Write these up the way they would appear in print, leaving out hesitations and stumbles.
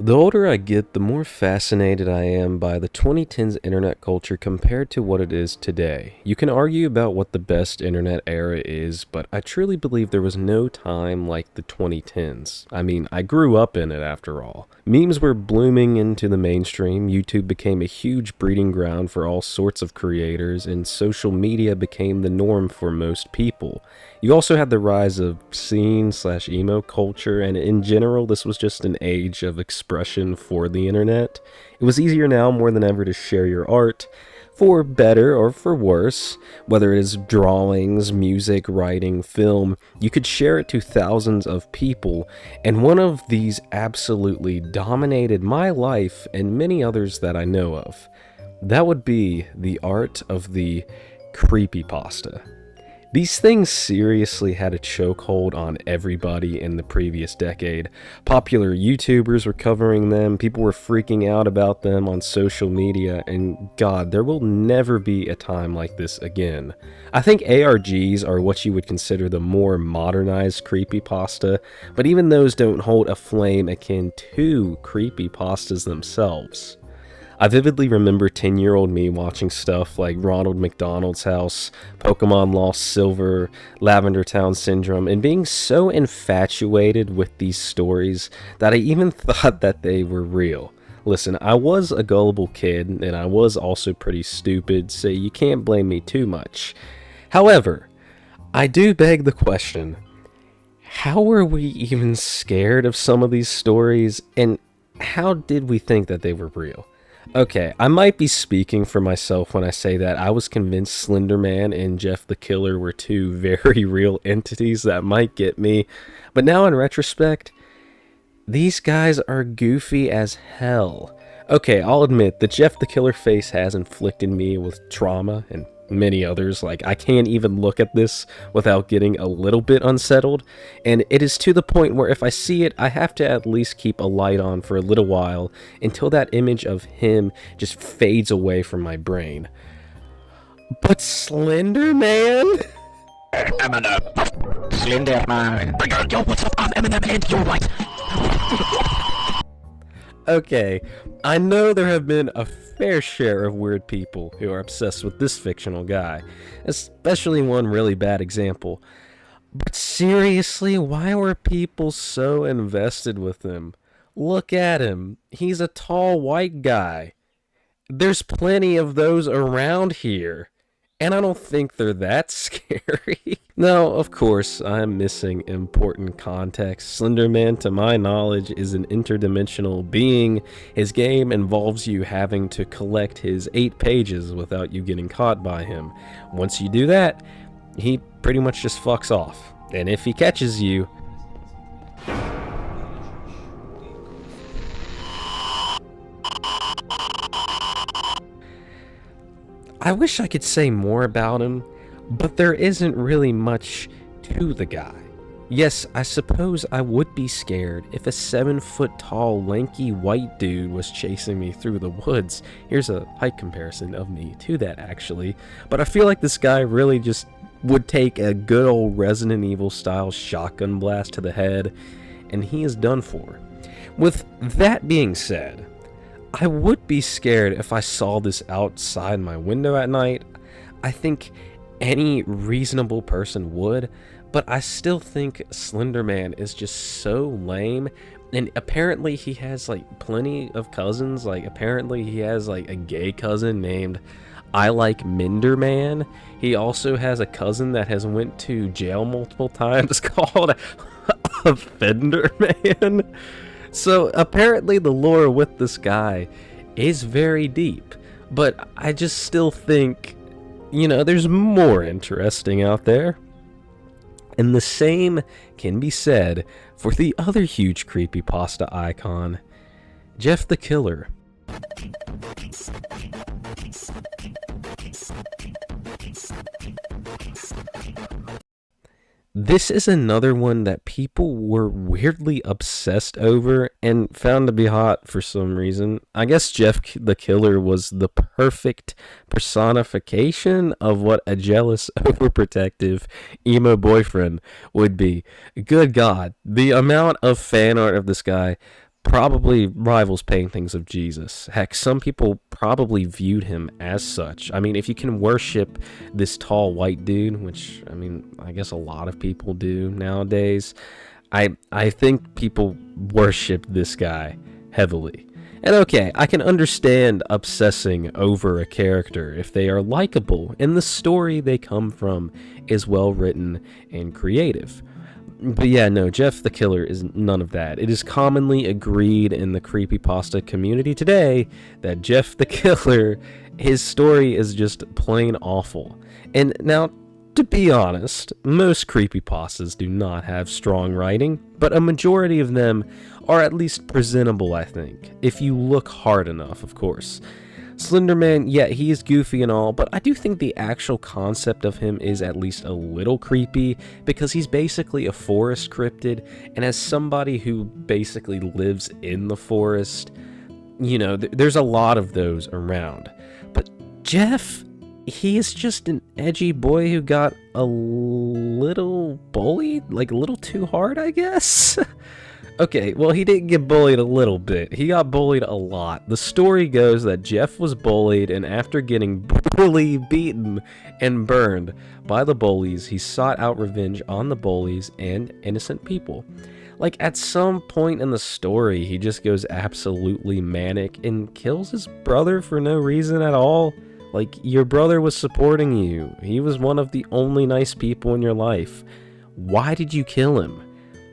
The older I get, the more fascinated I am by the 2010s internet culture compared to what it is today. You can argue about what the best internet era is, but I truly believe there was no time like the 2010s. I mean, I grew up in it after all. Memes were blooming into the mainstream, YouTube became a huge breeding ground for all sorts of creators, and social media became the norm for most people. You also had the rise of scene/emo culture, and in general, this was just an age of expression for the internet. It was easier now more than ever to share your art, for better or for worse. Whether it is drawings, music, writing, film, you could share it to thousands of people, and one of these absolutely dominated my life and many others that I know of. That would be the art of the creepypasta. These things seriously had a chokehold on everybody in the previous decade. Popular YouTubers were covering them, people were freaking out about them on social media, and God, there will never be a time like this again. I think ARGs are what you would consider the more modernized creepypasta, but even those don't hold a flame akin to creepypastas themselves. I vividly remember 10-year-old me watching stuff like Ronald McDonald's House, Pokemon Lost Silver, Lavender Town Syndrome, and being so infatuated with these stories that I even thought that they were real. Listen, I was a gullible kid, and I was also pretty stupid, so you can't blame me too much. However, I do beg the question, how were we even scared of some of these stories, and how did we think that they were real? Okay, I might be speaking for myself when I say that I was convinced Slender Man and Jeff the Killer were two very real entities that might get me, but now in retrospect, these guys are goofy as hell. Okay, I'll admit, the Jeff the Killer face has inflicted me with trauma and many others. Like, I can't even look at this without getting a little bit unsettled, and it is to the point where if I see it, I have to at least keep a light on for a little while until that image of him just fades away from my brain. But Slender Man? Slender Man. Yo, what's up? I'm Eminem and you're right. Okay, I know there have been a fair share of weird people who are obsessed with this fictional guy, especially one really bad example. But seriously, why were people so invested with him? Look at him. He's a tall white guy. There's plenty of those around here. And I don't think they're that scary. Now, of course, I'm missing important context. Slender Man, to my knowledge, is an interdimensional being. His game involves you having to collect his 8 pages without you getting caught by him. Once you do that, he pretty much just fucks off. And if he catches you, I wish I could say more about him, but there isn't really much to the guy. Yes, I suppose I would be scared if a 7-foot tall, lanky white dude was chasing me through the woods. Here's a height comparison of me to that, actually. But I feel like this guy really just would take a good old Resident Evil style shotgun blast to the head, and he is done for. With that being said, I would be scared if I saw this outside my window at night. I think any reasonable person would, but I still think Slender Man is just so lame. And apparently he has like plenty of cousins. Like apparently he has like a gay cousin named I Like Minder Man. He also has a cousin that has went to jail multiple times called Offender Man. So apparently the lore with this guy is very deep, but I just still think, there's more interesting out there. And the same can be said for the other huge creepypasta icon, Jeff the Killer. This is another one that people were weirdly obsessed over and found to be hot for some reason. I guess Jeff the Killer was the perfect personification of what a jealous, overprotective emo boyfriend would be. Good God, the amount of fan art of this guy probably rivals paintings of Jesus. Heck, some people probably viewed him as such. I mean, if you can worship this tall white dude, which, I mean, I guess a lot of people do nowadays, I think people worship this guy heavily. And okay, I can understand obsessing over a character if they are likable and the story they come from is well written and creative. But yeah, no, Jeff the Killer is none of that. It is commonly agreed in the creepypasta community today that Jeff the Killer, his story is just plain awful. And now, to be honest, most creepypastas do not have strong writing, but a majority of them are at least presentable, I think, if you look hard enough, of course. Slender Man, yeah, he is goofy and all, but I do think the actual concept of him is at least a little creepy, because he's basically a forest cryptid, and as somebody who basically lives in the forest, you know, there's a lot of those around. But Jeff, he is just an edgy boy who got a little bullied, like a little too hard, I guess? Okay, well, he didn't get bullied a little bit. He got bullied a lot. The story goes that Jeff was bullied, and after getting brutally beaten and burned by the bullies, he sought out revenge on the bullies and innocent people. Like, at some point in the story, he just goes absolutely manic and kills his brother for no reason at all. Like, your brother was supporting you. He was one of the only nice people in your life. Why did you kill him?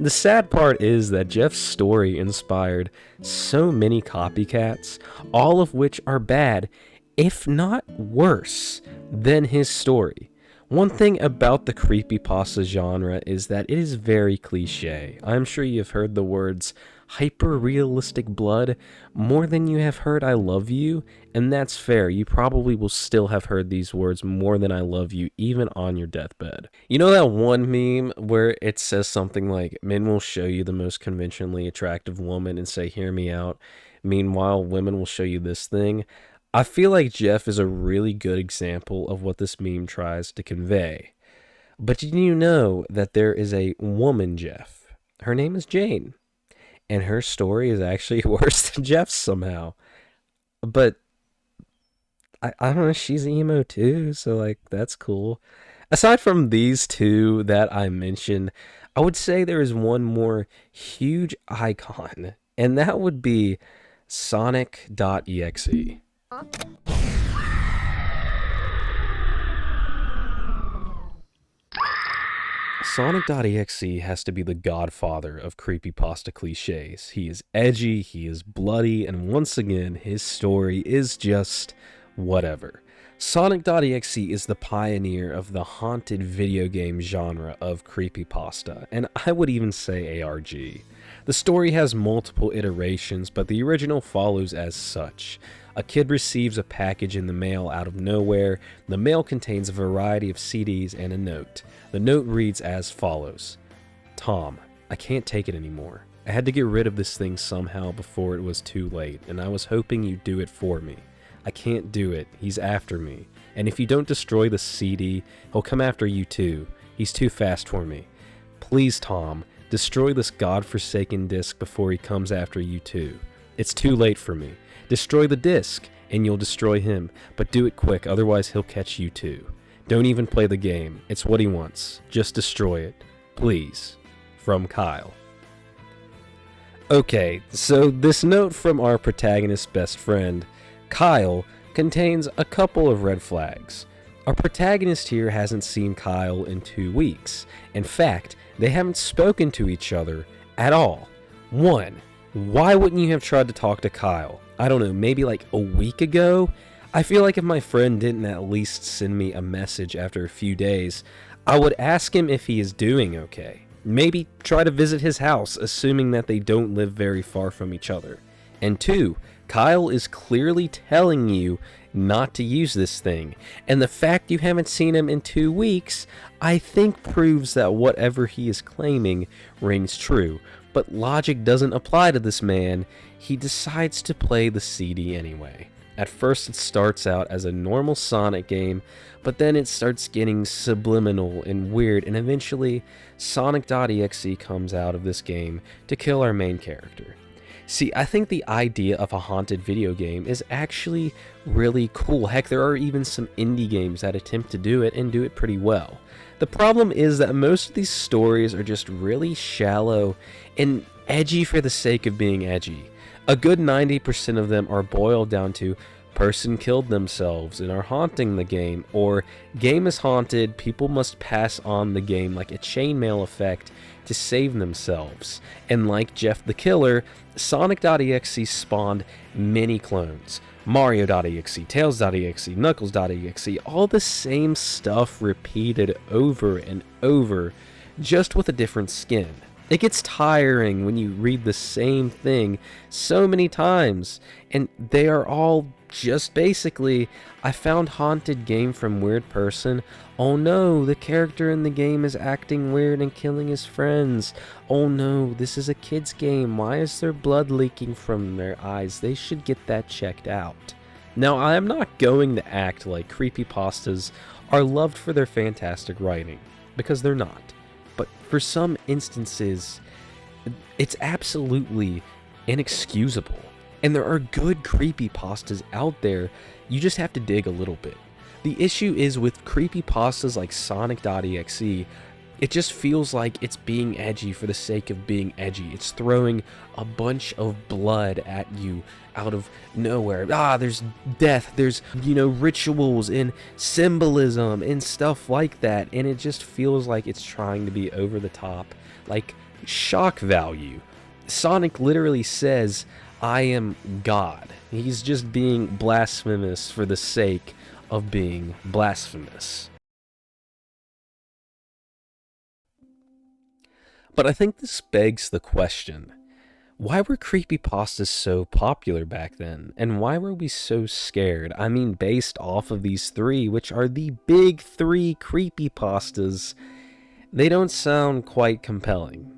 The sad part is that Jeff's story inspired so many copycats, all of which are bad, if not worse, than his story. One thing about the creepypasta genre is that it is very cliche. I'm sure you've heard the words hyper-realistic blood more than you have heard I love you, and that's fair. You probably will still have heard these words more than I love you, even on your deathbed. You know that one meme where it says something like, men will show you the most conventionally attractive woman and say, hear me out. Meanwhile, women will show you this thing. I feel like Jeff is a really good example of what this meme tries to convey. But did you know that there is a woman Jeff? Her name is Jane. And her story is actually worse than Jeff's somehow. But I don't know, she's emo too, so like that's cool. Aside from these two that I mentioned, I would say there is one more huge icon, and that would be Sonic.exe. Sonic.exe has to be the godfather of creepypasta cliches. He is edgy, he is bloody, and once again, his story is just whatever. Sonic.exe is the pioneer of the haunted video game genre of creepypasta, and I would even say ARG. The story has multiple iterations, but the original follows as such. A kid receives a package in the mail out of nowhere. The mail contains a variety of CDs and a note. The note reads as follows. Tom, I can't take it anymore. I had to get rid of this thing somehow before it was too late, and I was hoping you'd do it for me. I can't do it. He's after me. And if you don't destroy the CD, he'll come after you too. He's too fast for me. Please, Tom, destroy this godforsaken disc before he comes after you too. It's too late for me. Destroy the disc, and you'll destroy him, but do it quick, otherwise he'll catch you too. Don't even play the game. It's what he wants. Just destroy it. Please. From Kyle. Okay, so this note from our protagonist's best friend, Kyle, contains a couple of red flags. Our protagonist here hasn't seen Kyle in 2 weeks. In fact, they haven't spoken to each other at all. 1. Why wouldn't you have tried to talk to Kyle? I don't know, maybe like a week ago? I feel like if my friend didn't at least send me a message after a few days, I would ask him if he is doing okay. Maybe try to visit his house, assuming that they don't live very far from each other. And 2, Kyle is clearly telling you not to use this thing, and the fact you haven't seen him in 2 weeks, I think proves that whatever he is claiming rings true. But logic doesn't apply to this man. He decides to play the CD anyway. At first it starts out as a normal Sonic game, but then it starts getting subliminal and weird, and eventually Sonic.exe comes out of this game to kill our main character. See, I think the idea of a haunted video game is actually really cool. Heck, there are even some indie games that attempt to do it and do it pretty well. The problem is that most of these stories are just really shallow and edgy for the sake of being edgy. A good 90% of them are boiled down to person killed themselves and are haunting the game, or game is haunted, people must pass on the game like a chainmail effect to save themselves. And like Jeff the Killer, Sonic.exe spawned many clones. Mario.exe, Tails.exe, Knuckles.exe, all the same stuff repeated over and over, just with a different skin. It gets tiring when you read the same thing so many times, and they are all just basically, I found haunted game from weird person. Oh no, the character in the game is acting weird and killing his friends. Oh no, this is a kid's game. Why is there blood leaking from their eyes? They should get that checked out. Now, I am not going to act like creepypastas are loved for their fantastic writing, because they're not. But for some instances, it's absolutely inexcusable. And there are good creepypastas out there, you just have to dig a little bit. The issue is with creepypastas like Sonic.exe, it just feels like it's being edgy for the sake of being edgy. It's throwing a bunch of blood at you out of nowhere. There's death, there's, rituals and symbolism and stuff like that, and it just feels like it's trying to be over the top, like shock value. Sonic literally says, I am God. He's just being blasphemous for the sake of being blasphemous. But I think this begs the question, why were creepypastas so popular back then? And why were we so scared? I mean, based off of these three, which are the big three creepypastas, they don't sound quite compelling.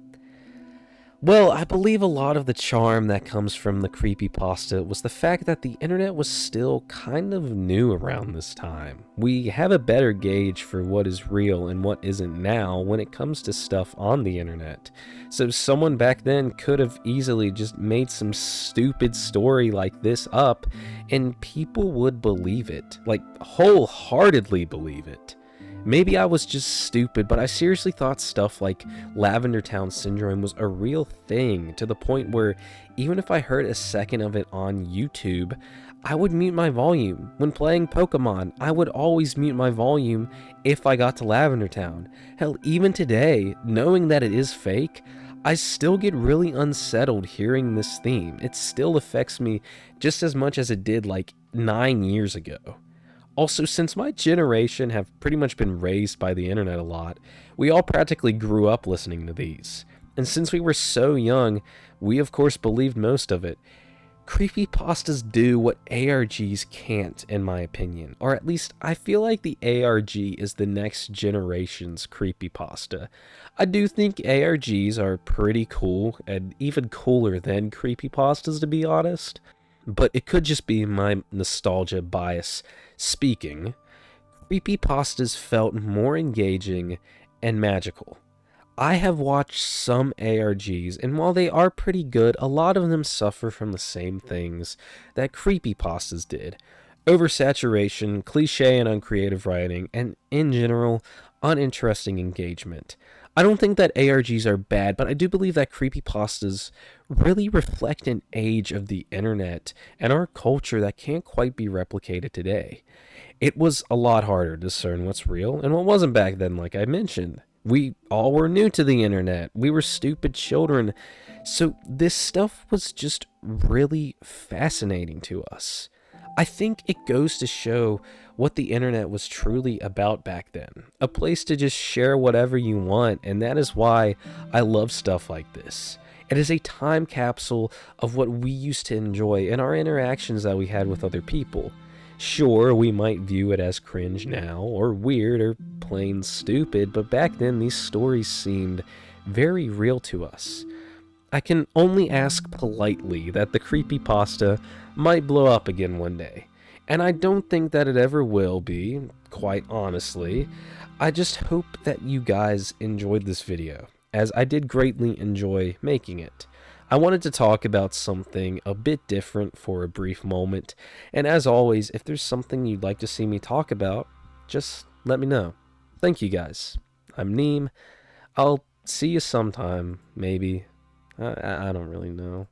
Well, I believe a lot of the charm that comes from the creepypasta was the fact that the internet was still kind of new around this time. We have a better gauge for what is real and what isn't now when it comes to stuff on the internet. So someone back then could have easily just made some stupid story like this up and people would believe it, like wholeheartedly believe it. Maybe I was just stupid, but I seriously thought stuff like Lavender Town Syndrome was a real thing, to the point where even if I heard a second of it on YouTube, I would mute my volume. When playing Pokemon, I would always mute my volume if I got to Lavender Town. Hell, even today, knowing that it is fake, I still get really unsettled hearing this theme. It still affects me just as much as it did like 9 years ago. Also, since my generation have pretty much been raised by the internet a lot, we all practically grew up listening to these. And since we were so young, we of course believed most of it. Creepypastas do what ARGs can't, in my opinion. Or at least, I feel like the ARG is the next generation's creepypasta. I do think ARGs are pretty cool, and even cooler than creepypastas, to be honest. But it could just be my nostalgia bias speaking. Creepypastas felt more engaging and magical. I have watched some ARGs, and while they are pretty good, a lot of them suffer from the same things that creepypastas did. Oversaturation, cliche and uncreative writing, and in general, uninteresting engagement. I don't think that ARGs are bad, but I do believe that creepypastas really reflect an age of the internet and our culture that can't quite be replicated today. It was a lot harder to discern what's real and what wasn't back then, like I mentioned. We all were new to the internet. We were stupid children. So this stuff was just really fascinating to us. I think it goes to show what the internet was truly about back then. A place to just share whatever you want, and that is why I love stuff like this. It is a time capsule of what we used to enjoy and our interactions that we had with other people. Sure, we might view it as cringe now, or weird, or plain stupid, but back then these stories seemed very real to us. I can only ask politely that the creepypasta might blow up again one day. And I don't think that it ever will be, quite honestly. I just hope that you guys enjoyed this video, as I did greatly enjoy making it. I wanted to talk about something a bit different for a brief moment, and as always, if there's something you'd like to see me talk about, just let me know. Thank you guys. I'm Neem. I'll see you sometime, maybe. I don't really know.